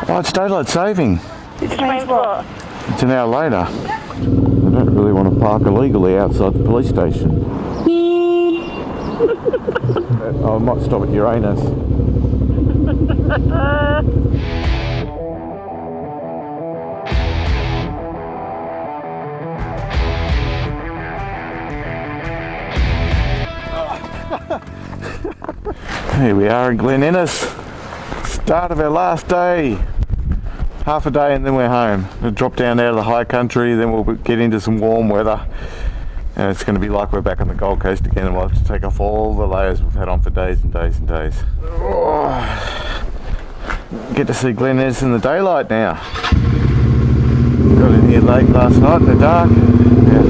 Oh, it's daylight saving. Which means what? It's an hour later. I don't really want to park illegally outside the police station. I might stop at Uranus. Here we are in Glen Innes. Start of our last day. Half a day and then we're home. We'll drop down out of the high country, then we'll get into some warm weather. And it's going to be like we're back on the Gold Coast again, and we'll have to take off all the layers we've had on for days and days and days. Oh. Get to see Glen Innes in the daylight now. Got in here late last night in the dark. About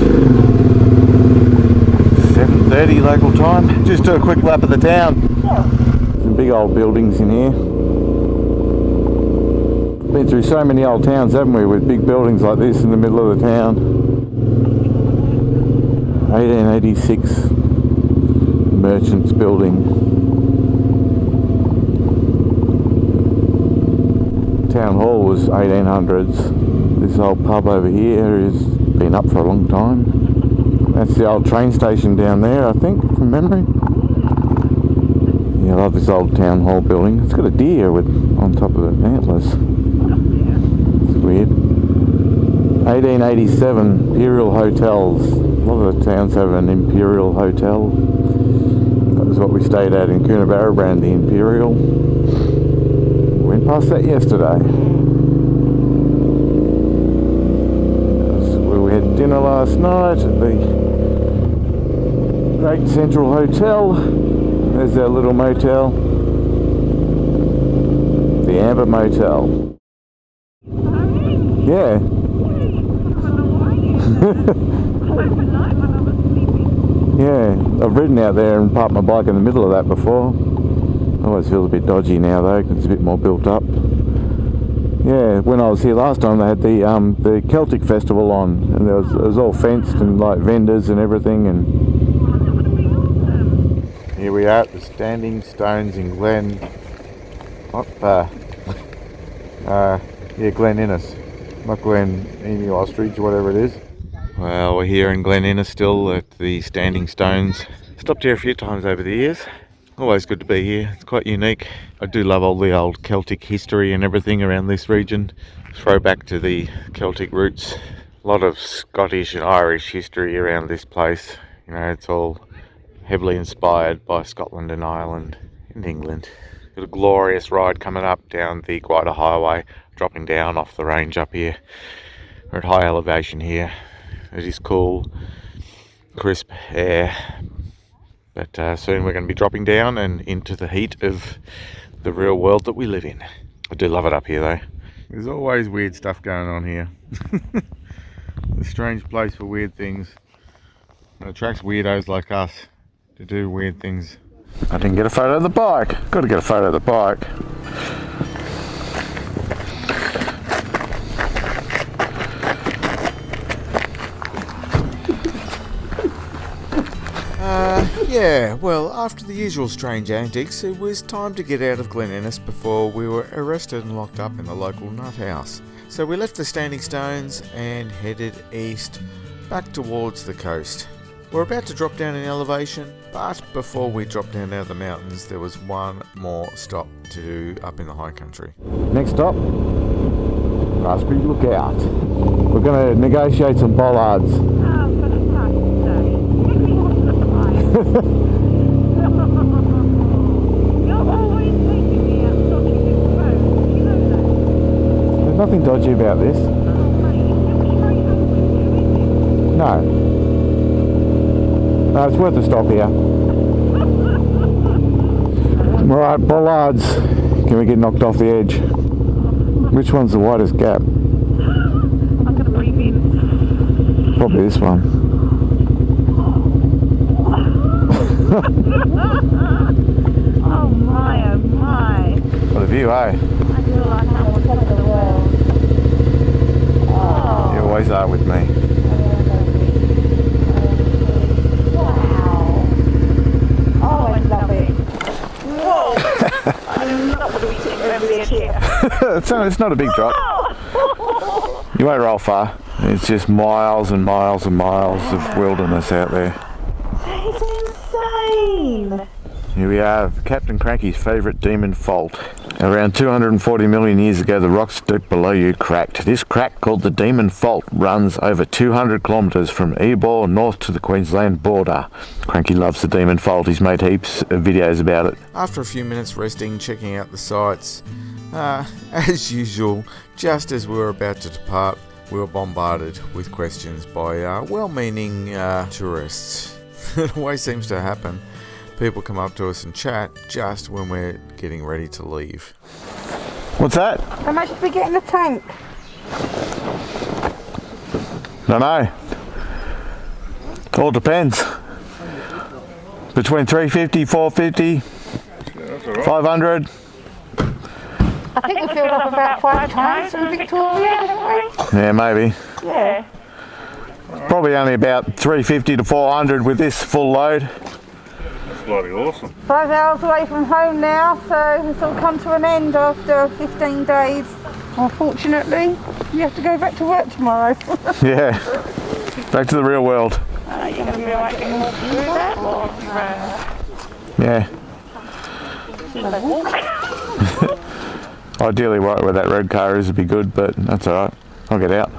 7:30 local time. Just do a quick lap of the town. Some big old buildings in here. Been through so many old towns, haven't we, with big buildings like this in the middle of the town. 1886 Merchants Building. Town Hall was 1800s. This old pub over here has been up for a long time. That's the old train station down there, I think, from memory. Yeah, I love this old Town Hall building. It's got a deer on top of the antlers. It's weird. 1887 Imperial Hotels. A lot of the towns have an Imperial Hotel. That was what we stayed at in Coonabarabran, the Imperial. Went past that yesterday. That's where we had dinner last night at the Great Central Hotel. There's our little motel. The Amber Motel. Yeah. Yeah, I've ridden out there and parked my bike in the middle of that before. Always feels a bit dodgy now though, because it's a bit more built up. Yeah, when I was here last time they had the Celtic Festival on, and it was all fenced and like vendors and everything. And here we are at the Standing Stones in Glen Innes, not Glen Emu Ostrich, whatever it is. Well, we're here in Glen Innes still at the Standing Stones. Stopped here a few times over the years. Always good to be here. It's quite unique. I do love all the old Celtic history and everything around this region. Throwback to the Celtic roots. A lot of Scottish and Irish history around this place. You know, it's all heavily inspired by Scotland and Ireland and England. Got a glorious ride coming up down the Gwydir Highway, dropping down off the range up here. We're at high elevation here. It is cool, crisp air, but soon we're going to be dropping down and into the heat of the real world that we live in. I do love it up here though. There's always weird stuff going on here. A strange place for weird things. It attracts weirdos like us to do weird things. I didn't get a photo of the bike. Got to get a photo of the bike. Yeah, well, after the usual strange antics, it was time to get out of Glen Innes before we were arrested and locked up in the local nut house. So we left the Standing Stones and headed east, back towards the coast. We're about to drop down in elevation, but before we dropped down out of the mountains, there was one more stop to do up in the high country. Next stop, Raspberry Lookout. We're going to negotiate some bollards. You're always taking me out talking this road, you know that? There's nothing dodgy about this. No. No, it's worth a stop here. Right, bollards. Can we get knocked off the edge? Which one's the widest gap? I'm going to breathe in. Probably this one. Oh my, oh my. What a view, eh? I feel like I'm on top of the world. Oh. You always are with me. Wow. Oh, I love it. Whoa. I am not going to be sitting over there here. It's not a big drop. You won't roll far. It's just miles and miles and miles of wilderness out there. That is insane. Here we are, Captain Cranky's favourite demon fault. Around 240 million years ago, the rocks deep below you cracked. This crack, called the Demon Fault, runs over 200 kilometres from Ebor north to the Queensland border. Cranky loves the Demon Fault. He's made heaps of videos about it. After a few minutes resting, checking out the sights, as usual, just as we were about to depart, we were bombarded with questions by well-meaning tourists. It always seems to happen. People come up to us and chat just when we're getting ready to leave. What's that? How much did we get in the tank? Don't know. All depends. Between 350, 450, 500. I think we filled up about 5 times in Victoria, haven't we? Yeah, maybe. Yeah. Probably only about 350 to 400 with this full load. Bloody awesome. 5 hours away from home now, so it's all come to an end after 15 days. Unfortunately, you have to go back to work tomorrow. Yeah, back to the real world. You're going to be alright getting walk through that? Yeah. Ideally right where that red car is would be good, but that's alright. I'll get out.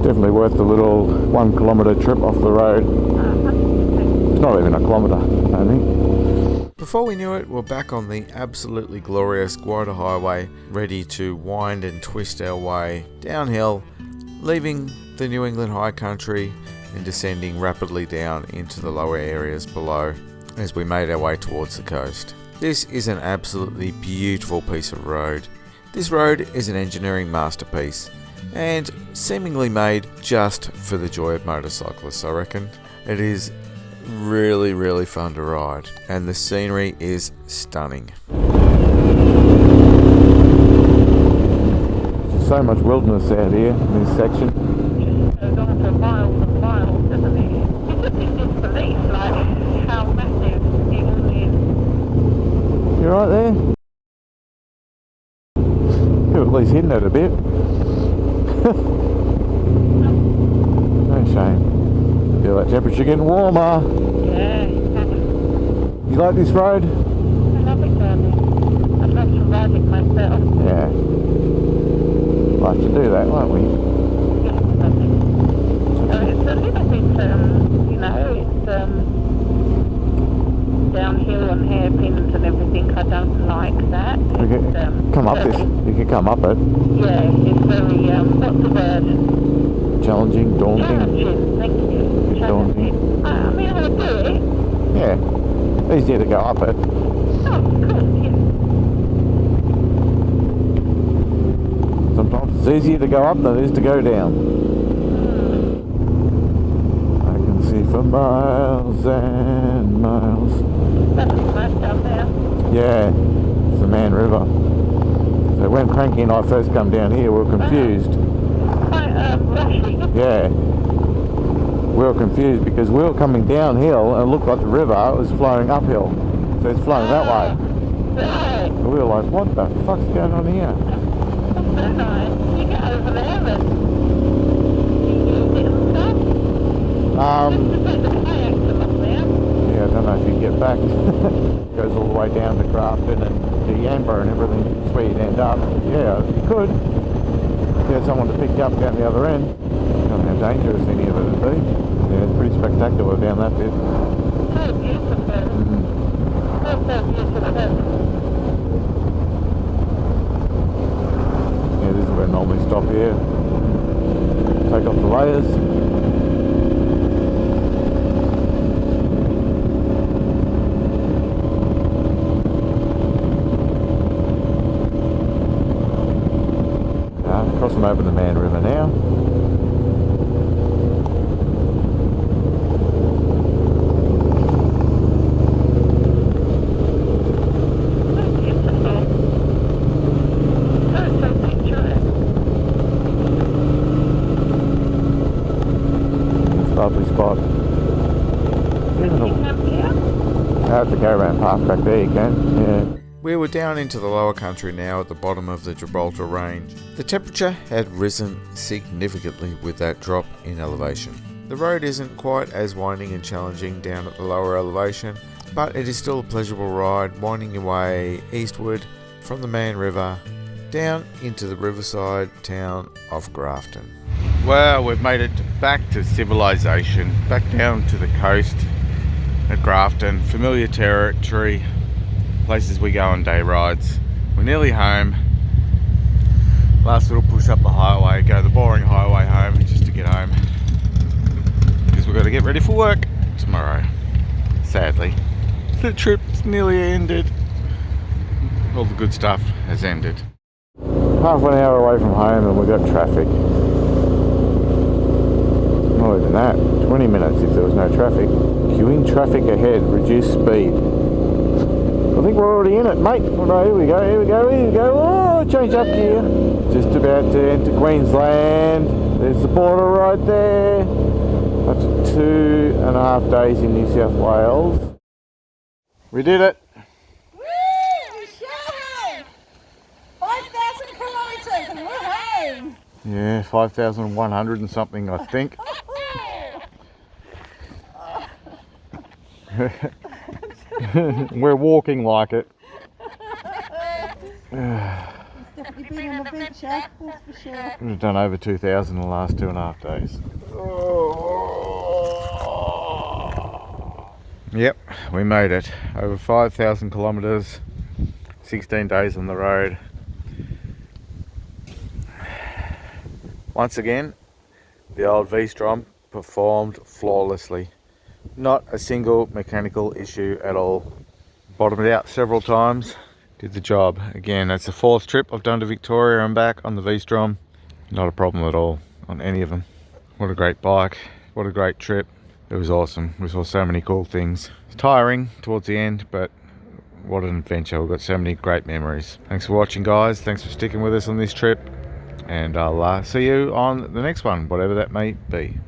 Definitely worth the little 1 kilometre trip off the road. It's not even a kilometre, I think. Before we knew it, we're back on the absolutely glorious Gwydir Highway, ready to wind and twist our way downhill, leaving the New England high country and descending rapidly down into the lower areas below as we made our way towards the coast. This is an absolutely beautiful piece of road. This road is an engineering masterpiece, and seemingly made just for the joy of motorcyclists, I reckon. It is really, really fun to ride, and the scenery is stunning. So much wilderness out here in this section. Just goes on for miles and miles, doesn't it? It just didn't believe like how massive it all is. You right there? You've at least hidden it a bit. No shame. Feel that temperature getting warmer. Yeah, exactly. You like this road? I love it, darling. I'd love to ride it myself. Yeah. Like to do that, won't we? Yeah, lovely. It's a little bit, you know, it's downhill and hairpins and everything. I don't like that. We can come up this. You can come up it. Yeah, it's very, what's the word? Challenging, daunting. Challenging, thank you. Daunting. I mean, I'll do it. Yeah. Easier to go up it. Oh, good, yeah. Sometimes it's easier to go up than it is to go down. I can see for miles and miles. That's nice down there. Yeah, it's the Man River. So when Cranky and I first come down here, we were confused. Quite rushy. Yeah. We were confused because we were coming downhill and it looked like the river was flowing uphill. So it's flowing that way. Right. And we were like, what the fuck's going on here? That's so nice. You get over there and you use it and stuff. Just to take the kayak to up there. Yeah, I don't know if you get back. It goes all the way down to Grafton and to Yamba and everything. It's where you'd end up. Yeah, you could. If you had someone to pick you up down the other end. I don't know how dangerous any of it would be. Yeah, it's pretty spectacular down that bit. So beautiful. So beautiful. Yeah, this is where I normally stop here. Take off the layers. Crossing over the Man River now. Lovely spot. Come here. That's the caravan park back there, you can. Yeah. We were down into the lower country now at the bottom of the Gibraltar Range. The temperature had risen significantly with that drop in elevation. The road isn't quite as winding and challenging down at the lower elevation, but it is still a pleasurable ride, winding your way eastward from the Man River down into the riverside town of Grafton. Well, we've made it back to civilization, back down to the coast at Grafton, familiar territory, places we go on day rides. We're nearly home. Last little push up the highway, go the boring highway home just to get home, because we've got to get ready for work tomorrow. Sadly, the trip's nearly ended. All the good stuff has ended. Half an hour away from home and we've got traffic. Not even that, 20 minutes if there was no traffic. Queuing traffic ahead, reduce speed. I think we're already in it, mate. Oh, no, here we go, here we go, here we go. Oh, change up gear. Just about to enter Queensland. There's the border right there. Up to 2.5 days in New South Wales. We did it. Woo! We sure 5,000 kilometres and we're home. Yeah, 5,100 and something, I think. We're walking like it. It's definitely been an adventure, that's for sure. We've done over 2,000 in the last 2.5 days. Yep, we made it. Over 5,000 kilometres, 16 days on the road. Once again, the old V-Strom performed flawlessly. Not a single mechanical issue at all. Bottomed out several times, did the job. Again, that's the 4th trip I've done to Victoria and back on the V-Strom. Not a problem at all on any of them. What a great bike, what a great trip. It was awesome. We saw so many cool things. It's tiring towards the end, but what an adventure. We've got so many great memories. Thanks for watching, guys. Thanks for sticking with us on this trip. And I'll see you on the next one, whatever that may be.